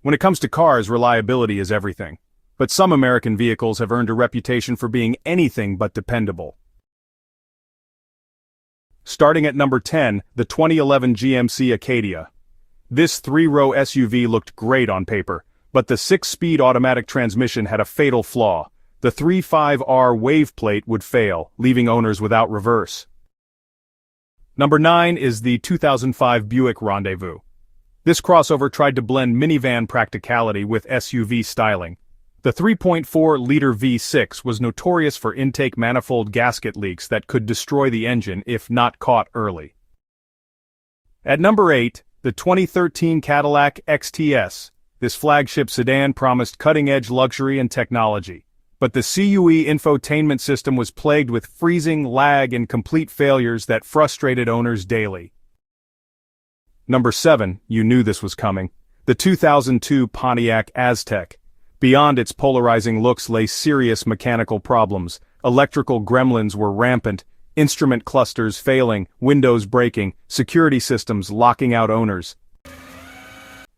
When it comes to cars, reliability is everything. But some American vehicles have earned a reputation for being anything but dependable. Starting at number 10, the 2011 GMC Acadia. This three-row SUV looked great on paper, but the 6-speed automatic transmission had a fatal flaw. The 3.5R wave plate would fail, leaving owners without reverse. Number 9 is the 2005 Buick Rendezvous. This crossover tried to blend minivan practicality with SUV styling. The 3.4-liter V6 was notorious for intake manifold gasket leaks that could destroy the engine if not caught early. At number 8, the 2013 Cadillac XTS. This flagship sedan promised cutting-edge luxury and technology. But the CUE infotainment system was plagued with freezing, lag, and complete failures that frustrated owners daily. Number 7, you knew this was coming. The 2002 Pontiac Aztek. Beyond its polarizing looks lay serious mechanical problems. Electrical gremlins were rampant, instrument clusters failing, windows breaking, security systems locking out owners.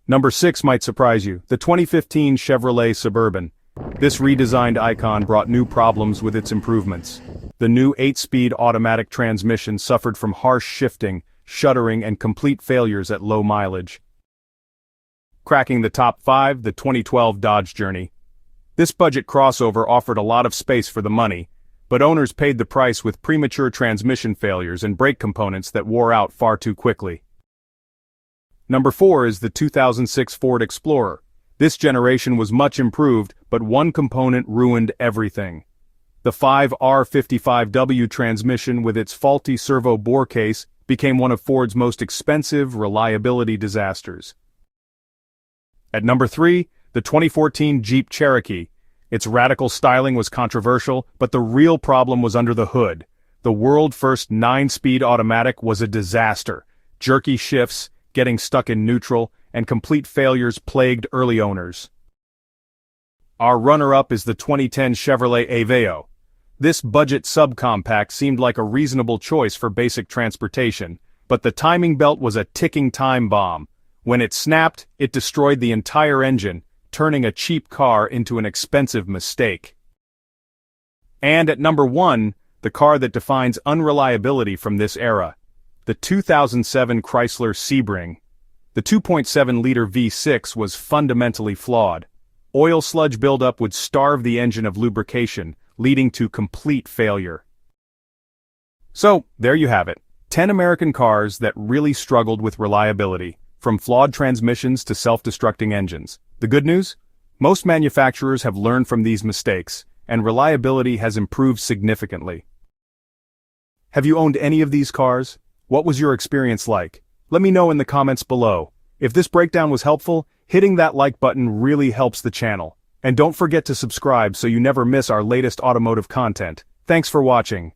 Number 6 might surprise you, the 2015 Chevrolet Suburban. This redesigned icon brought new problems with its improvements. The new 8-speed automatic transmission suffered from harsh shifting, shuddering, and complete failures at low mileage. Cracking the top 5, the 2012 Dodge Journey. This budget crossover offered a lot of space for the money, but owners paid the price with premature transmission failures and brake components that wore out far too quickly. Number 4 is the 2006 Ford Explorer. This generation was much improved, but one component ruined everything. The 5R55W transmission with its faulty servo bore case became one of Ford's most expensive reliability disasters. At number 3, the 2014 Jeep Cherokee. Its radical styling was controversial, but the real problem was under the hood. The world-first 9-speed automatic was a disaster. Jerky shifts, getting stuck in neutral, and complete failures plagued early owners. Our runner-up is the 2010 Chevrolet Aveo. This budget subcompact seemed like a reasonable choice for basic transportation, but the timing belt was a ticking time bomb. When it snapped, it destroyed the entire engine, turning a cheap car into an expensive mistake. And at number 1, the car that defines unreliability from this era, the 2007 Chrysler Sebring. The 2.7-liter V6 was fundamentally flawed. Oil sludge buildup would starve the engine of lubrication, leading to complete failure. So, there you have it. 10 American cars that really struggled with reliability, from flawed transmissions to self-destructing engines. The good news? Most manufacturers have learned from these mistakes, and reliability has improved significantly. Have you owned any of these cars? What was your experience like? Let me know in the comments below. If this breakdown was helpful, hitting that like button really helps the channel. And don't forget to subscribe so you never miss our latest automotive content. Thanks for watching.